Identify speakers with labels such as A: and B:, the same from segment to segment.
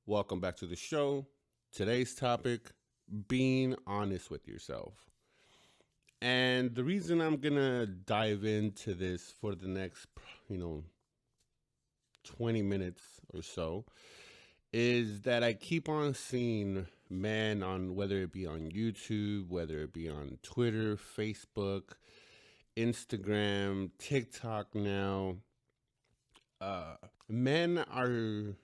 A: Welcome back to the show. Today's topic, being honest with yourself. And the reason I'm going to dive into this for the next, you know, 20 minutes or so is that I keep on seeing men on whether it be on YouTube, whether it be on Twitter, Facebook, Instagram, TikTok now, uh men are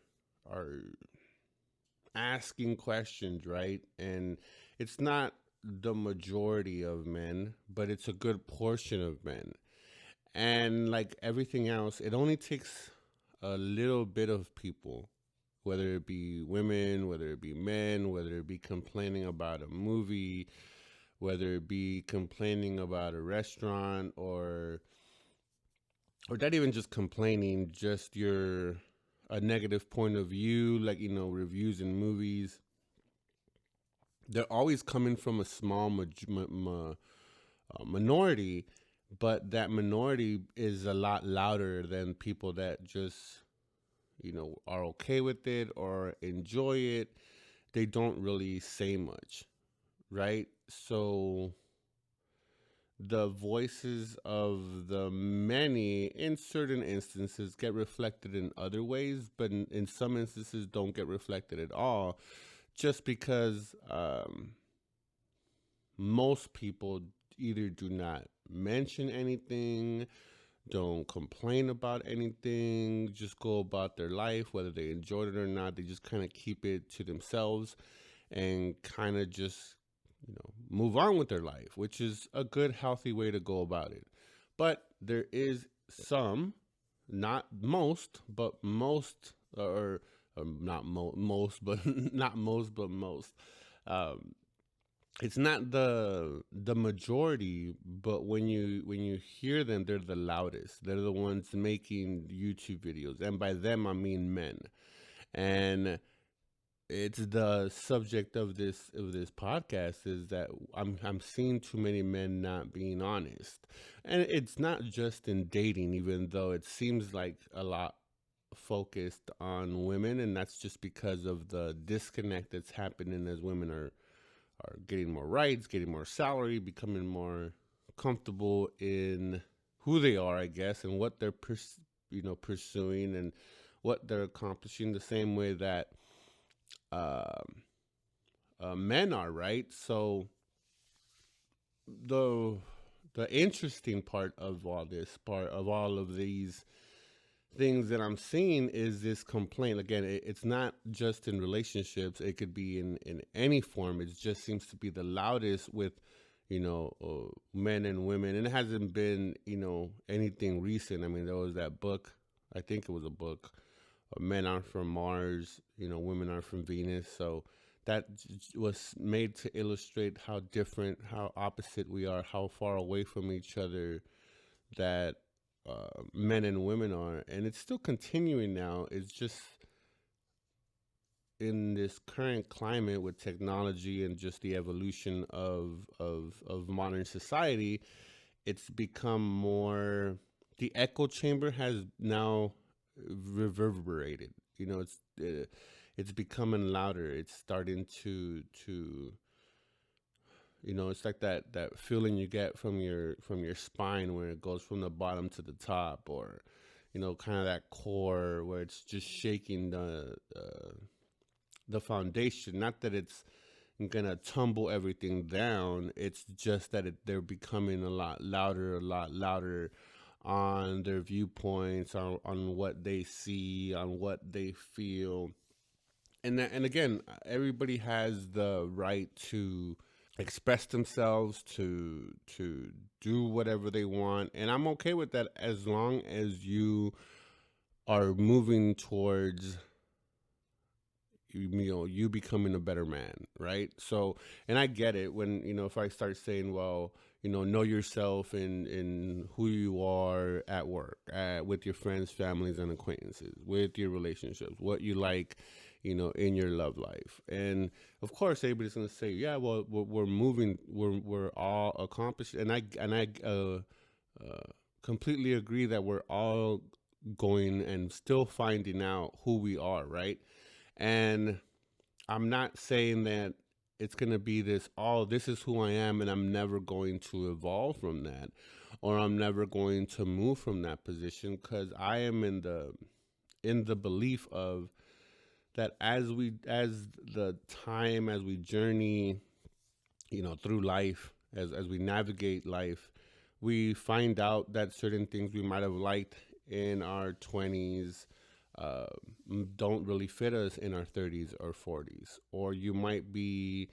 A: asking questions, right? And it's not the majority of men, but it's a good portion of men. And like everything else, it only takes a little bit of people, whether it be women, whether it be men, whether it be complaining about a movie, whether it be complaining about a restaurant or not even just complaining, just your a negative point of view, like reviews in movies. They're always coming from a small minority, but that minority is a lot louder than people that just are okay with it or enjoy it. They don't really say much, right? So the voices of the many in certain instances get reflected in other ways, but in some instances don't get reflected at all, just because most people either do not mention anything, don't complain about anything, just go about their life, whether they enjoyed it or not. They just kind of keep it to themselves and kind of just, move on with their life, which is a good, healthy way to go about it. But there is some, not most, but most, or not most, but not most, but most. Um, it's not the majority, but when you hear them, they're the loudest. They're the ones making YouTube videos, and by them I mean men. And it's the subject of this podcast is that I'm seeing too many men not being honest, and it's not just in dating, even though it seems like a lot focused on women, and that's just because of the disconnect that's happening as women are getting more rights, getting more salary, becoming more comfortable in who they are, I guess, and what they're pursuing and what they're accomplishing. The same way that um, men are, right? So the the interesting part of all of these things that I'm seeing is this complaint. Again, it's not just in relationships. It could be in any form. It just seems to be the loudest with, men and women. And it hasn't been, anything recent. I mean, there was that book, I think it was a book, Men Aren't from Mars, Women Aren't from Venus. So that was made to illustrate how different, how opposite we are, how far away from each other that men and women are, and it's still continuing now. It's just in this current climate with technology and just the evolution of modern society, it's become more. The echo chamber has now reverberated. It's becoming louder. It's starting to it's like that feeling you get from your spine where it goes from the bottom to the top, or kind of that core where it's just shaking the foundation. Not that it's gonna tumble everything down. It's just that they're becoming a lot louder on their viewpoints, on what they see, on what they feel. And again, everybody has the right to express themselves, to do whatever they want, and I'm okay with that as long as you are moving towards you becoming a better man, right? So, and I get it when if I start saying, well, know yourself in who you are at work, with your friends, families, and acquaintances, with your relationships, what you like, in your love life. And of course, everybody's gonna say, yeah, well, we're moving, we're all accomplished, and I completely agree that we're all going and still finding out who we are, right? And I'm not saying that it's going to be this, oh, this is who I am and I'm never going to evolve from that, or I'm never going to move from that position, cuz I am in the belief of that as the time, as we journey, through life, as we navigate life, we find out that certain things we might have liked in our 20s uh, don't really fit us in our 30s or 40s. Or you might be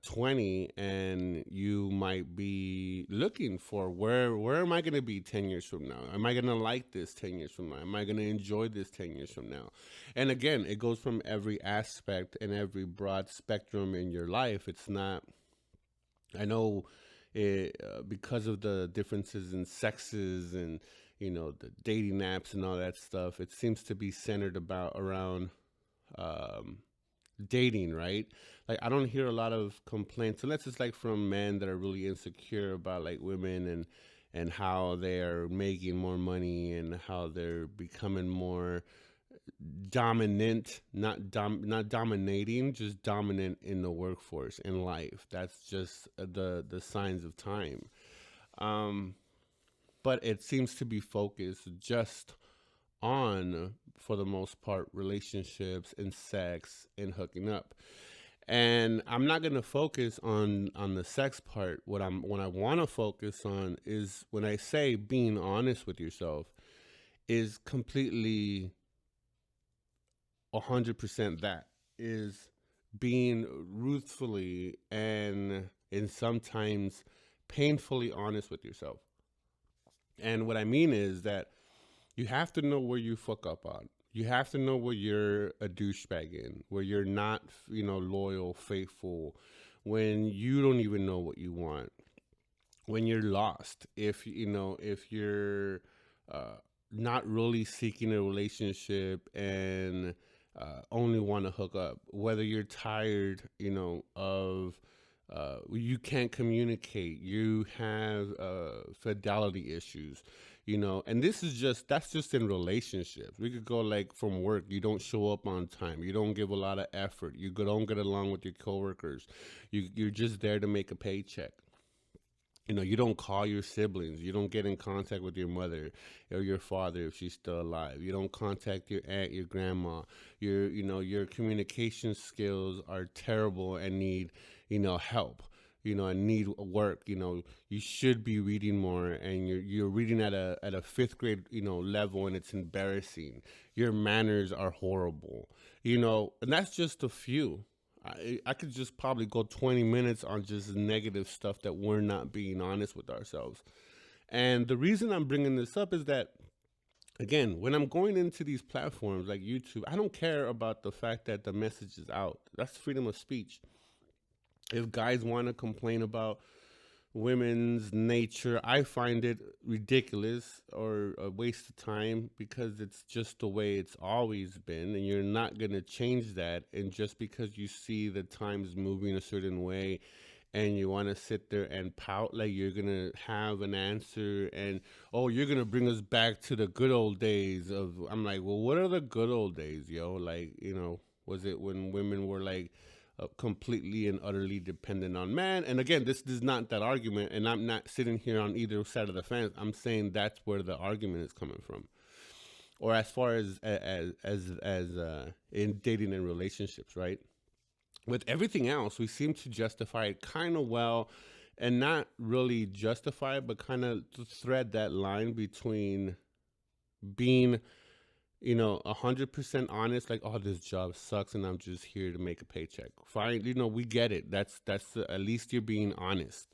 A: 20 and you might be looking for where am I going to be 10 years from now? Am I going to like this 10 years from now? Am I going to enjoy this 10 years from now? And again, it goes from every aspect and every broad spectrum in your life. It's not, I know because of the differences in sexes and the dating apps and all that stuff, it seems to be centered about around um, dating, right? Like I don't hear a lot of complaints unless it's like from men that are really insecure about like women and how they are making more money and how they're becoming more dominant, not dominating, just dominant in the workforce in life. That's just the signs of time. Um, but it seems to be focused just on, for the most part, relationships and sex and hooking up. And I'm not gonna focus on the sex part. What I want to focus on is when I say being honest with yourself is completely 100% that is being ruthfully and sometimes painfully honest with yourself. And what I mean is that you have to know where you fuck up on. You have to know where you're a douchebag in, where you're not, loyal, faithful, when you don't even know what you want, when you're lost, if you're uh, not really seeking a relationship and only want to hook up, whether you're tired, of you can't communicate, you have fidelity issues, and that's just in relationships. We could go like from work, you don't show up on time, you don't give a lot of effort, don't get along with your coworkers, you're just there to make a paycheck. You don't call your siblings, you don't get in contact with your mother or your father if she's still alive, you don't contact your aunt, your grandma, your communication skills are terrible and need help, and need work. You should be reading more, and you're reading at a fifth grade level, and it's embarrassing. Your manners are horrible, and that's just a few. I could just probably go 20 minutes on just negative stuff that we're not being honest with ourselves. And the reason I'm bringing this up is that, again, when I'm going into these platforms like YouTube, I don't care about the fact that the message is out. That's freedom of speech. If guys want to complain about women's nature, I find it ridiculous or a waste of time because it's just the way it's always been, and you're not going to change that. And just because you see the times moving a certain way and you want to sit there and pout like you're going to have an answer and, oh, you're going to bring us back to the good old days of, I'm like, well, what are the good old days, yo? Like, was it when women were like completely and utterly dependent on man? And again, this is not that argument, and I'm not sitting here on either side of the fence. I'm saying that's where the argument is coming from. Or as far as in dating and relationships, right? With everything else, we seem to justify it kind of well, and not really justify it, but kind of thread that line between being 100% honest, like, oh, this job sucks and I'm just here to make a paycheck. Fine, we get it. At least you're being honest.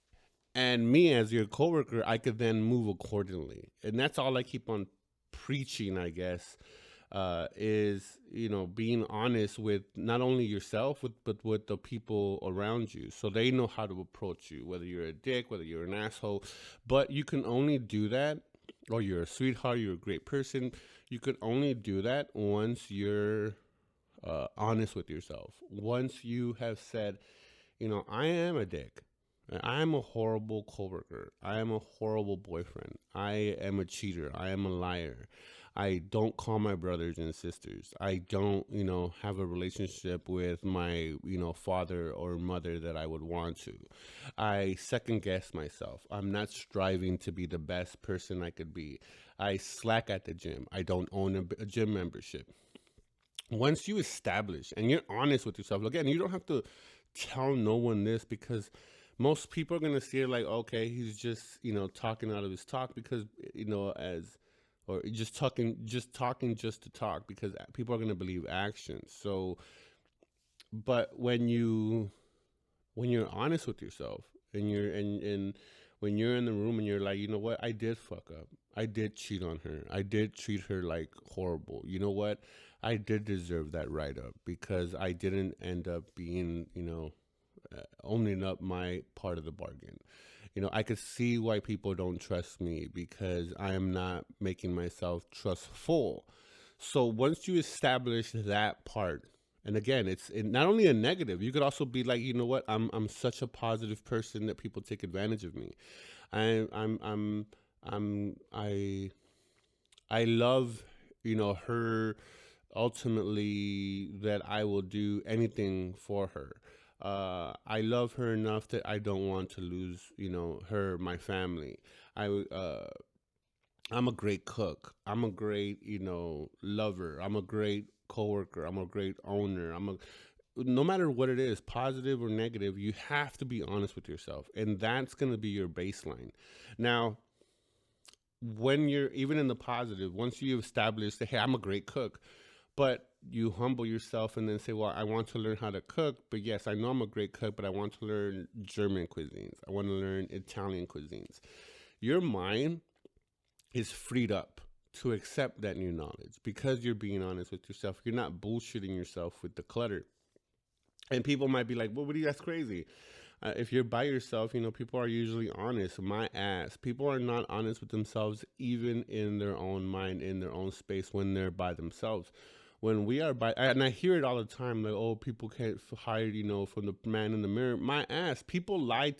A: And me as your coworker, I could then move accordingly. And that's all I keep on preaching, I guess, is, being honest with not only yourself, but with the people around you. So they know how to approach you, whether you're a dick, whether you're an asshole. But you can only do that, or you're a sweetheart, you're a great person. You can only do that once you're honest with yourself. Once you have said, I am a dick. I am a horrible coworker. I am a horrible boyfriend. I am a cheater. I am a liar. I don't call my brothers and sisters. I don't, have a relationship with my, father or mother that I would want to. I second guess myself. I'm not striving to be the best person I could be. I slack at the gym. I don't own a gym membership. Once you establish and you're honest with yourself, again, you don't have to tell no one this, because most people are going to see it like, okay, he's just, talking out of his talk, because, as, or just to talk, because people are going to believe actions. So, but when you're honest with yourself, and when you're in the room and you're like, you know what, I did fuck up. I did cheat on her. I did treat her like horrible. You know what? I did deserve that write up, because I didn't end up being, owning up my part of the bargain. I could see why people don't trust me, because I am not making myself trustful. So once you establish that part, and again, it's not only a negative. You could also be like, you know what? I'm such a positive person that people take advantage of me. I I'm I love, her, ultimately, that I will do anything for her. I love her enough that I don't want to lose, her, my family. I I'm a great cook. I'm a great, lover. I'm a great coworker. I'm a great owner. No matter what it is, positive or negative, you have to be honest with yourself, and that's going to be your baseline. Now, when you're even in the positive, once you establish that, hey, I'm a great cook, but you humble yourself and then say, well, I want to learn how to cook, but yes, I know I'm a great cook, but I want to learn German cuisines. I want to learn Italian cuisines. Your mind is freed up to accept that new knowledge, because you're being honest with yourself. You're not bullshitting yourself with the clutter. And people might be like, well, what do you, that's crazy. If you're by yourself, people are usually honest. My ass. People are not honest with themselves, even in their own mind, in their own space, when they're by themselves. When we are by, and I hear it all the time, like, oh, people can't hide, from the man in the mirror. My ass. People lie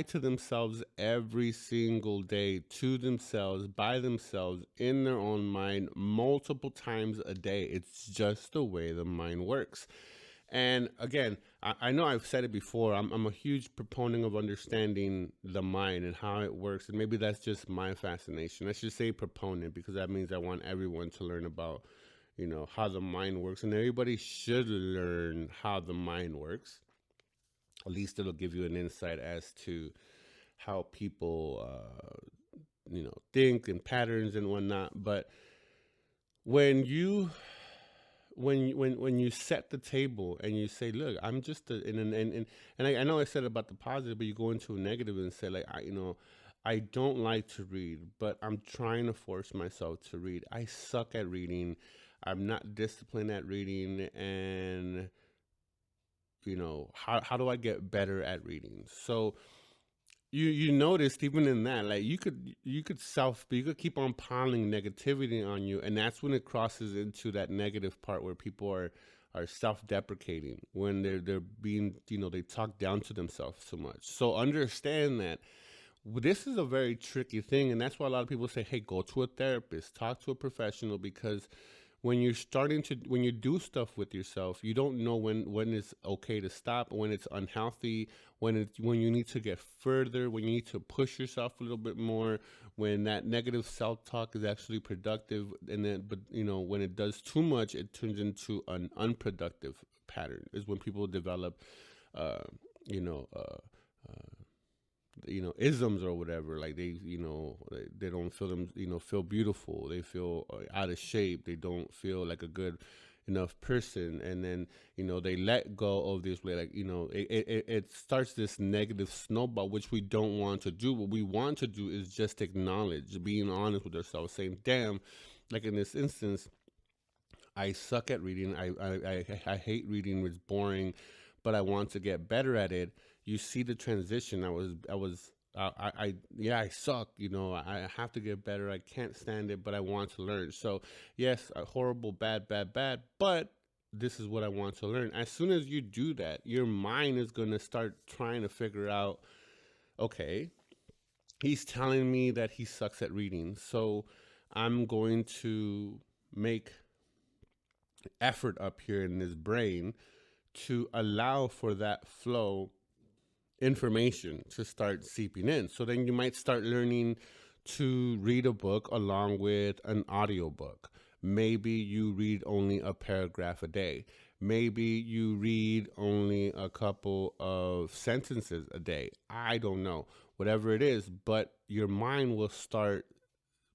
A: to themselves every single day, to themselves, by themselves, in their own mind, multiple times a day. It's just the way the mind works. And again, I know I've said it before. I'm a huge proponent of understanding the mind and how it works. And maybe that's just my fascination. I should say proponent, because that means I want everyone to learn about, how the mind works. And everybody should learn how the mind works. At least it'll give you an insight as to how people, think, and patterns and whatnot. But when you when you set the table and you say, look, I'm just I know I said about the positive, but you go into a negative and say, like, I don't like to read, but I'm trying to force myself to read. I suck at reading. I'm not disciplined at reading. And how do I get better at reading? So you noticed, even in that, like, you could keep on piling negativity on you, and that's when it crosses into that negative part, where people are self-deprecating, when they're being, they talk down to themselves so much. So understand that this is a very tricky thing, and that's why a lot of people say, hey, go to a therapist, talk to a professional, because when you do stuff with yourself, you don't know when it's okay to stop, when it's unhealthy, when you need to get further, when you need to push yourself a little bit more, when that negative self-talk is actually productive. And then, but when it does too much, it turns into an unproductive pattern, is when people develop uh you know uh isms or whatever. Like, they don't feel feel beautiful. They feel out of shape. They don't feel like a good enough person. And then they let go of this way, like, it starts this negative snowball, which we don't want to do. What we want to do is just acknowledge, being honest with ourselves, saying, damn, like in this instance, I suck at reading. I hate reading. It's boring, but I want to get better at it. You see the transition. Yeah, I suck. I have to get better. I can't stand it, but I want to learn. So yes, horrible, bad, bad, bad. But this is what I want to learn. As soon as you do that, your mind is going to start trying to figure out, okay, he's telling me that he sucks at reading. So I'm going to make effort up here in this brain to allow for that flow information to start seeping in. So then you might start learning to read a book along with an audiobook. Maybe you read only a paragraph a day. Maybe you read only a couple of sentences a day. I don't know. Whatever it is, but your mind will start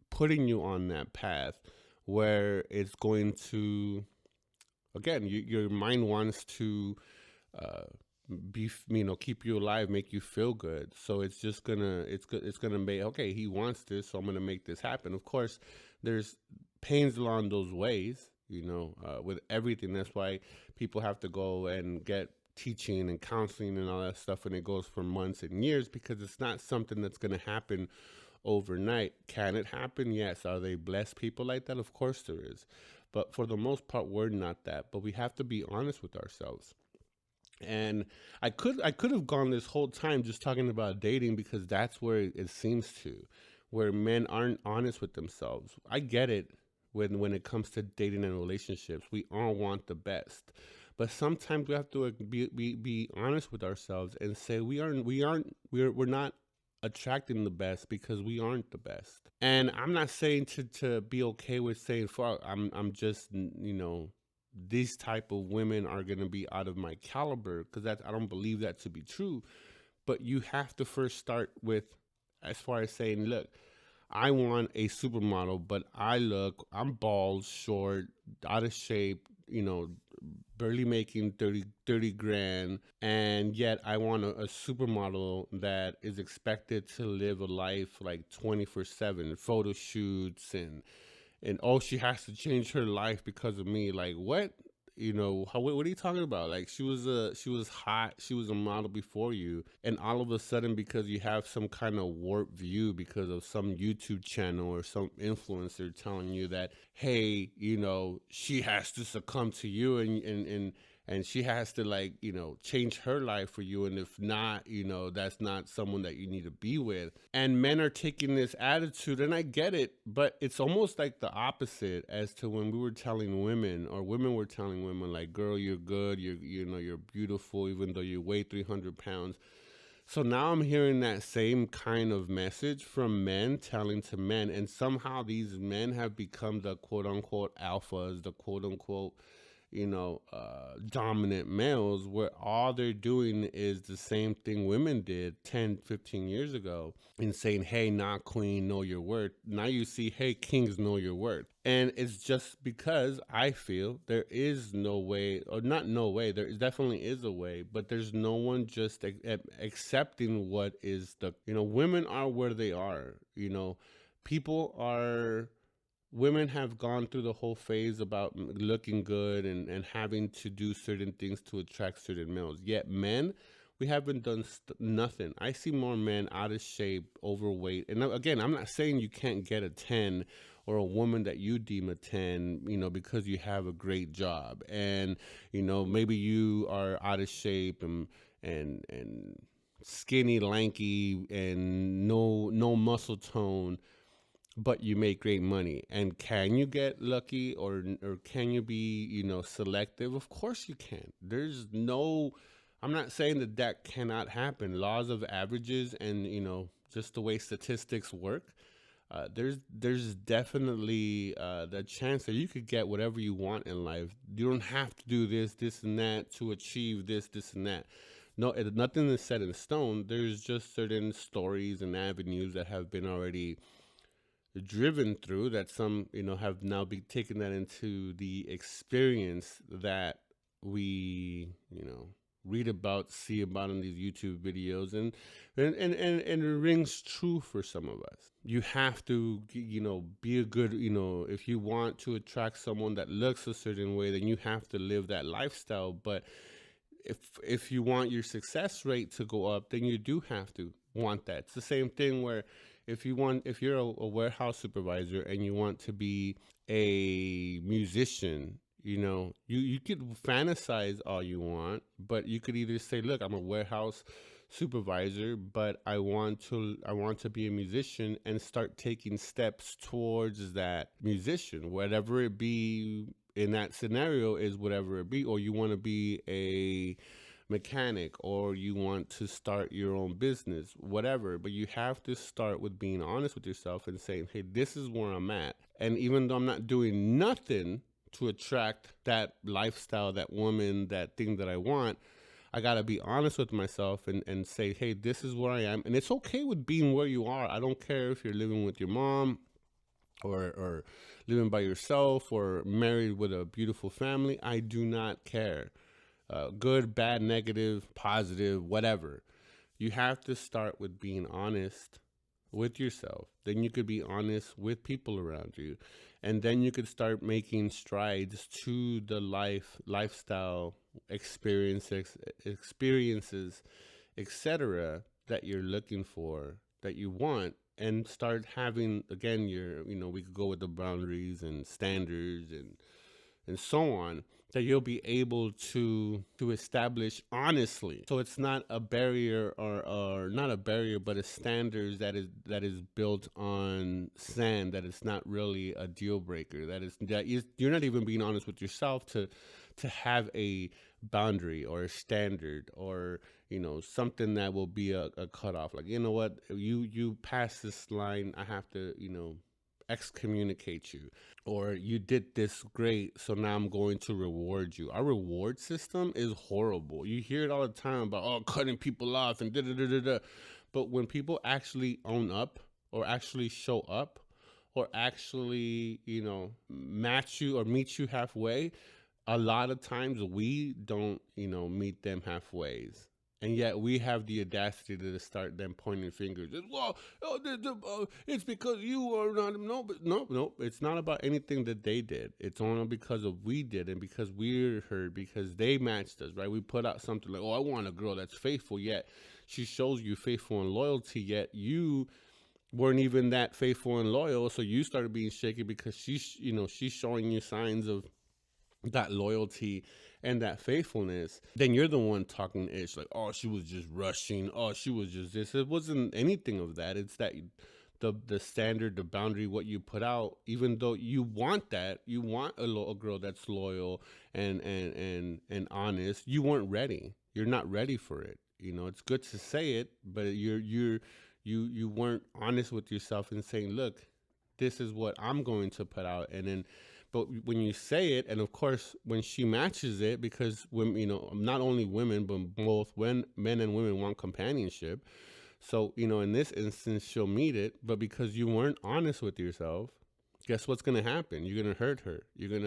A: putting you on that path where it's going to, again, your mind wants to uh, be, keep you alive, make you feel good. So it's just gonna, it's gonna make, okay, he wants this, so I'm gonna make this happen. Of course, there's pains along those ways, with everything. That's why people have to go and get teaching and counseling and all that stuff, and it goes for months and years, because it's not something that's gonna happen overnight. Can it happen? Yes. Are they blessed people like that? Of course there is. But for the most part, we're not that. But we have to be honest with ourselves. And I could have gone this whole time just talking about dating, because that's where it seems to, where men aren't honest with themselves. I get it. When it comes to dating and relationships, we all want the best, but sometimes we have to be honest with ourselves and say we're not attracting the best because we aren't the best. And I'm not saying to be okay with saying fuck, I'm just, these type of women are going to be out of my caliber, because that, I don't believe that to be true. But you have to first start with, as far as saying, look, I want a supermodel, but I'm bald, short, out of shape, barely making 30 grand. And yet I want a supermodel that is expected to live a life like 24/7, photo shoots, and oh, she has to change her life because of me. Like, what? What are you talking about? Like, she was hot, she was a model before you, and all of a sudden, because you have some kind of warped view because of some YouTube channel or some influencer telling you that, hey, she has to succumb to you, and she has to, like, change her life for you, and if not, that's not someone that you need to be with. And men are taking this attitude, and I get it, but it's almost like the opposite as to when we were telling women, or women were telling women, like, girl, you're good, you're beautiful even though you weigh 300 pounds. So now I'm hearing that same kind of message from men telling to men, and somehow these men have become the quote unquote alphas, the quote unquote, dominant males, where all they're doing is the same thing women did 10, 15 years ago, and saying, hey, not queen, know your worth. Now you see, hey, kings, know your worth. And it's just because I feel there is no way, or not no way, there definitely is a way, but there's no one just accepting what is women are where they are, people are, women have gone through the whole phase about looking good and having to do certain things to attract certain males. Yet men, we haven't done nothing. I see more men out of shape, overweight. And again, I'm not saying you can't get a 10 or a woman that you deem a 10, because you have a great job. And, maybe you are out of shape and skinny, lanky, and no muscle tone, but you make great money. And can you get lucky, or can you be, selective? Of course you can. There's no, I'm not saying that that cannot happen. Laws of averages, and just the way statistics work, there's definitely the chance that you could get whatever you want in life. You don't have to do this and that to achieve this and that. No, nothing is set in stone. There's just certain stories and avenues that have been already driven through, that some, have now be taken that into the experience that we, read about, see about in these YouTube videos, and it rings true for some of us. You have to, be a good, if you want to attract someone that looks a certain way, then you have to live that lifestyle. But if you want your success rate to go up, then you do have to want that. It's the same thing where if you're a warehouse supervisor and you want to be a musician, you could fantasize all you want, but you could either say, look, I'm a warehouse supervisor, but I want to be a musician and start taking steps towards that musician, whatever it be in that scenario is whatever it be, or you want to be a mechanic or you want to start your own business, whatever. But you have to start with being honest with yourself and saying, hey, this is where I'm at. And even though I'm not doing nothing to attract that lifestyle, that woman, that thing that I want, I got to be honest with myself and say, hey, this is where I am. And it's okay with being where you are. I don't care if you're living with your mom or living by yourself or married with a beautiful family. I do not care. Good, bad, negative, positive, whatever. You have to start with being honest with yourself. Then you could be honest with people around you. And then you could start making strides to the lifestyle experiences, etc., that you're looking for, that you want, and start having again we could go with the boundaries and standards and so on, that you'll be able to establish honestly. So it's not a barrier, or not a barrier, but a standards that is built on sand, that it's not really a deal breaker, you're not even being honest with yourself to have a boundary or a standard, or something that will be a cutoff. Like, you know what, you pass this line, I have to excommunicate you, or you did this great, so now I'm going to reward you. Our reward system is horrible. You hear it all the time about, oh, cutting people off and da da da da da. But when people actually own up, or actually show up, or actually match you or meet you halfway, a lot of times we don't meet them halfways, and yet we have the audacity to start them pointing fingers. Well, it's because you are not. No, but no. It's not about anything that they did. It's only because of we did, and because we're heard, because they matched us, right? We put out something like, "Oh, I want a girl that's faithful." Yet she shows you faithful and loyalty. Yet you weren't even that faithful and loyal, so you started being shaky because she's showing you signs of that loyalty and that faithfulness. Then you're the one talking ish, like, oh, she was just rushing, oh, she was just this. It wasn't anything of that. It's that the standard, the boundary, what you put out, even though you want that, you want a girl that's loyal and honest, you weren't ready. You're not ready for it. It's good to say it, but you weren't honest with yourself and saying, look, this is what I'm going to put out. And then, but when you say it, and of course, when she matches it, because when, not only women, but both when men and women want companionship. So, in this instance, she'll meet it, but because you weren't honest with yourself, guess what's gonna happen? You're gonna hurt her. You're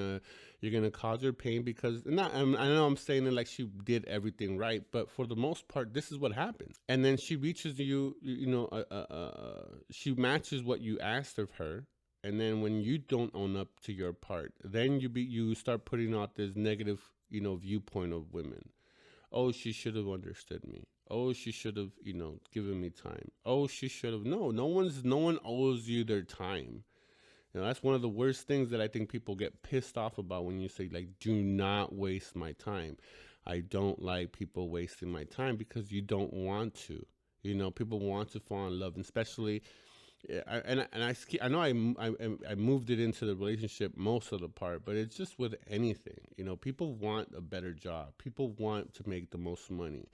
A: gonna cause her pain, because not. I know I'm saying it like she did everything right, but for the most part, this is what happened. And then she reaches you. She matches what you asked of her. And then when you don't own up to your part, then you start putting out this negative viewpoint of women. Oh, she should have understood me. Oh, she should have given me time. Oh, she should have. No one owes you their time. That's one of the worst things that I think people get pissed off about, when you say, like, do not waste my time. I don't like people wasting my time, because you don't want to. People want to fall in love, and especially, yeah, I know I moved it into the relationship most of the part, but it's just with anything. People want a better job. People want to make the most money.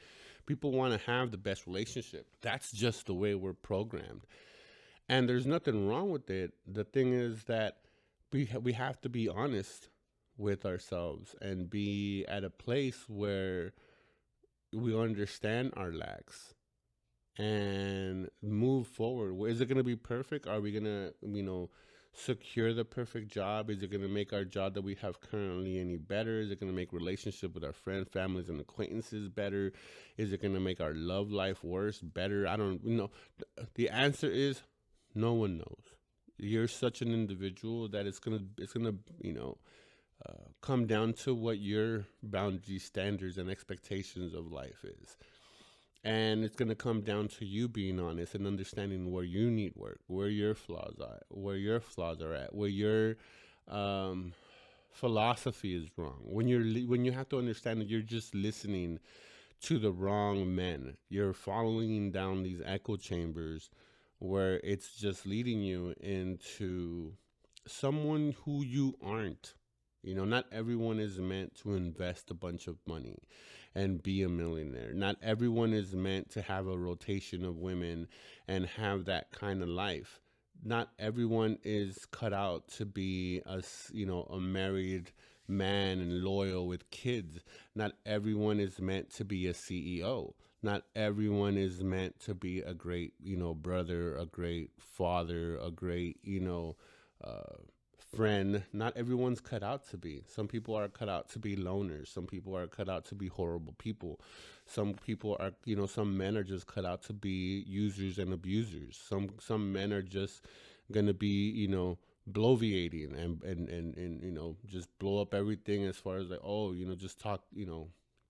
A: People want to have the best relationship. That's just the way we're programmed. And there's nothing wrong with it. The thing is that we have to be honest with ourselves and be at a place where we understand our lacks and move forward. Is it going to be perfect? Are we going to, secure the perfect job? Is it going to make our job that we have currently any better? Is it going to make relationship with our friends, families, and acquaintances better? Is it going to make our love life worse, better? I don't know. The answer is no one knows. You're such an individual that it's gonna come down to what your boundary, standards, and expectations of life is. And it's going to come down to you being honest and understanding where you need work, where your flaws are, where your philosophy is wrong. When you have to understand that you're just listening to the wrong men. You're following down these echo chambers where it's just leading you into someone who you aren't. You know, not everyone is meant to invest a bunch of money and be a millionaire. Not everyone is meant to have a rotation of women and have that kind of life. Not everyone is cut out to be a married man and loyal with kids. Not everyone is meant to be a CEO. Not everyone is meant to be a great, brother, a great father, a great, uh, friend. Not everyone's cut out to be. Some people are cut out to be loners. Some people are cut out to be horrible people. Some people are, some men are just cut out to be users and abusers. Some men are just gonna be, bloviating and just blow up everything as far as like, oh, just talk,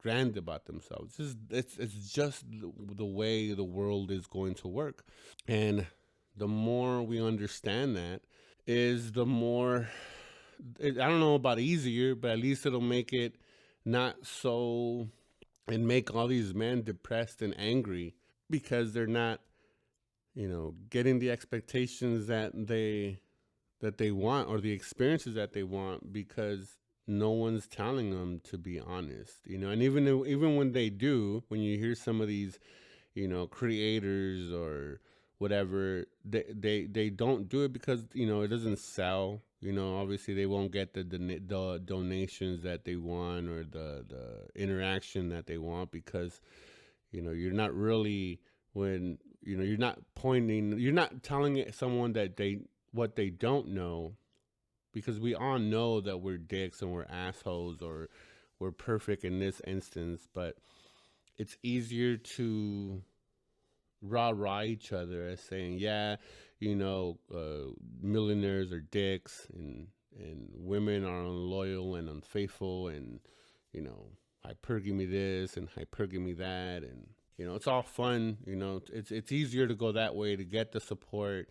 A: grand about themselves. It's just the way the world is going to work. And the more we understand that, is the more I don't know about easier, but at least it'll make it not so and make all these men depressed and angry because they're not, getting the expectations that they want or the experiences that they want because no one's telling them to be honest, and even when they do, when you hear some of these creators or whatever, they don't do it because it doesn't sell. Obviously they won't get the donations that they want or the interaction that they want because you're not really when you're not telling someone that they what they don't know, because we all know that we're dicks and we're assholes or we're perfect in this instance, but it's easier to rah rah each other as saying, yeah, millionaires are dicks and women are unloyal and unfaithful and hypergamy this and hypergamy that, and it's all fun. It's easier to go that way to get the support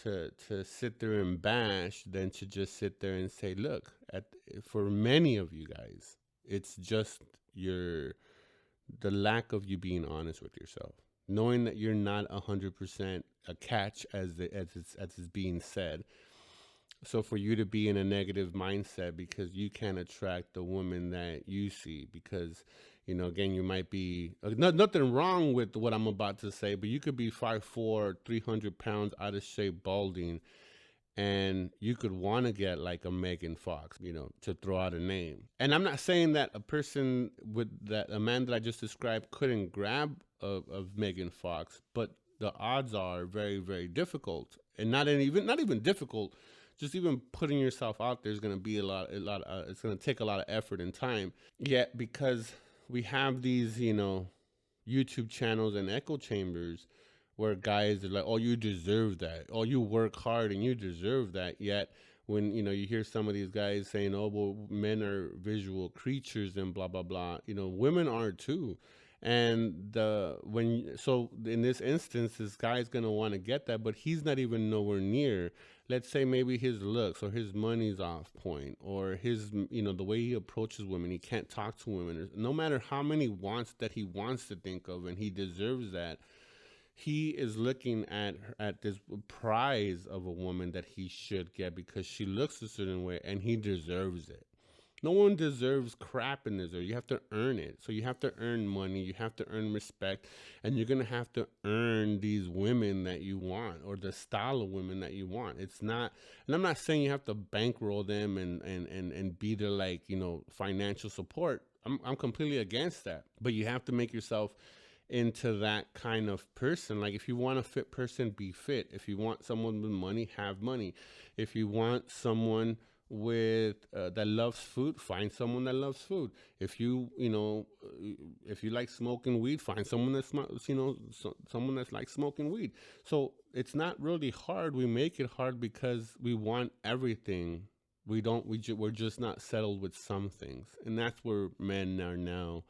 A: to sit there and bash than to just sit there and say, look, for many of you guys, it's just the lack of you being honest with yourself, knowing that you're not 100% a catch as it's being said. So for you to be in a negative mindset because you can't attract the woman that you see, because again, you might be nothing wrong with what I'm about to say, but you could be 5'4", 300 pounds, out of shape, balding, and you could want to get like a Megan Fox, to throw out a name. And I'm not saying that a man that I just described couldn't grab of Megan Fox, but the odds are very, very difficult, and not even difficult. Just even putting yourself out there is going to be it's going to take a lot of effort and time. Yet, because we have these, YouTube channels and echo chambers where guys are like, "Oh, you deserve that. Oh, you work hard and you deserve that." Yet, when you hear some of these guys saying, "Oh, well, men are visual creatures and blah blah blah," women are too. And in this instance, this guy's gonna want to get that, but he's not even nowhere near. Let's say maybe his looks or his money's off point, or his the way he approaches women, he can't talk to women. No matter how many wants that he wants to think of, and he deserves that, he is looking at this prize of a woman that he should get because she looks a certain way and he deserves it. No one deserves crap in this earth. You have to earn it. So you have to earn money, you have to earn respect, and you're gonna have to earn these women that you want or the style of women that you want. It's not, and I'm not saying you have to bankroll them and be their financial support. I'm completely against that. But you have to make yourself into that kind of person. Like, if you want a fit person, be fit. If you want someone with money, have money. If you want someone with that loves food, find someone that loves food. If if you like smoking weed, find someone that's someone that's like smoking weed. So it's not really hard. We make it hard because we want everything. We're just not settled with some things, and that's where men are now,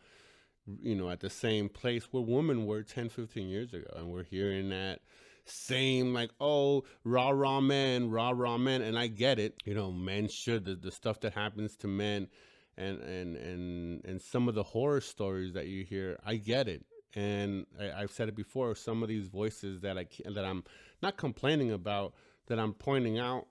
A: at the same place where women were 10, 15 years ago. And we're hearing that same, like, oh, rah, rah, men. And I get it. Men should, the stuff that happens to men and some of the horror stories that you hear, I get it. And I've said it before, some of these voices that that I'm not complaining about, that I'm pointing out,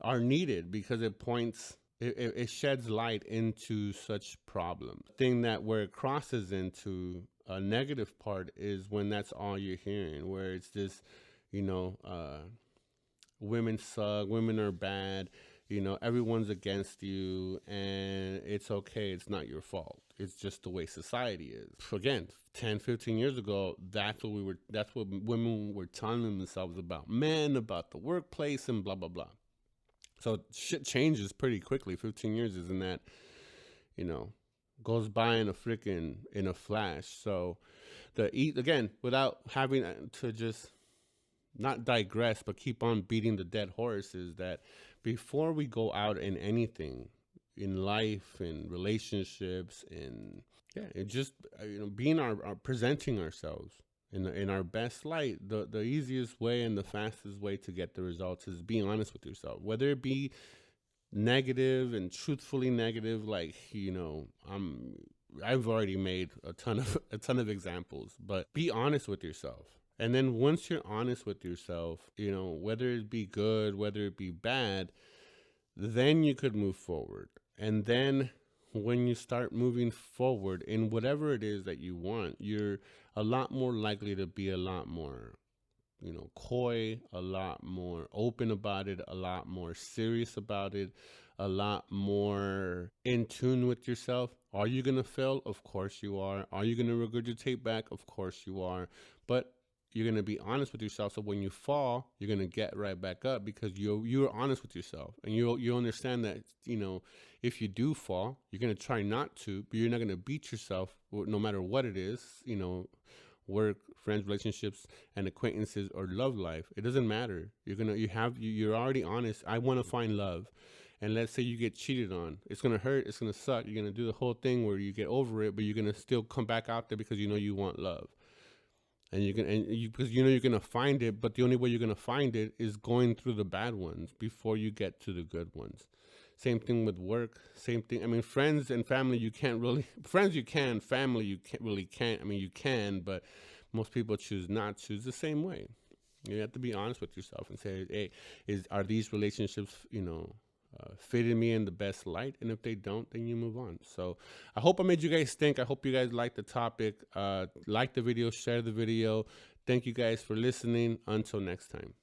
A: are needed because it points, it sheds light into such problems. Thing that where it crosses into a negative part is when that's all you're hearing, where it's just, you know, women suck, women are bad, you know, everyone's against you, and it's okay, it's not your fault. It's just the way society is. Again, 10, 15 years ago, that's what women were telling themselves about men, about the workplace, and blah, blah, blah. So shit changes pretty quickly. 15 years isn't that, you know, goes by in a flash. So again, without having to just not digress, but keep on beating the dead horse, is that before we go out in anything in life, in relationships, in it just being our presenting ourselves in our best light, the easiest way and the fastest way to get the results is being honest with yourself, whether it be negative and truthfully negative. Like, I've already made a ton of examples, but be honest with yourself. And then once you're honest with yourself, whether it be good, whether it be bad, then you could move forward. And then when you start moving forward in whatever it is that you want, you're a lot more likely to be a lot more, coy, a lot more open about it, a lot more serious about it, a lot more in tune with yourself. Are you going to fail? Of course you are. Are you going to regurgitate back? Of course you are. But you're going to be honest with yourself. So when you fall, you're going to get right back up because you're honest with yourself. And you understand that, if you do fall, you're going to try not to, but you're not going to beat yourself no matter what it is, work, friends, relationships, and acquaintances, or love life. It doesn't matter. You're already honest. I want to find love. And let's say you get cheated on. It's going to hurt. It's going to suck. You're going to do the whole thing where you get over it, but you're going to still come back out there because you want love. And because you're gonna find it, but the only way you're gonna find it is going through the bad ones before you get to the good ones. Same thing with work. Same thing. I mean, friends and family, you can't really. Friends you can, family you can't. I mean, you can, but most people choose not to. It's the same way. You have to be honest with yourself and say, hey, are these relationships, fitting me in the best light? And if they don't, then you move on. So I hope I made you guys think. I hope you guys like the topic. Like the video, share the video. Thank you guys for listening. Until next time.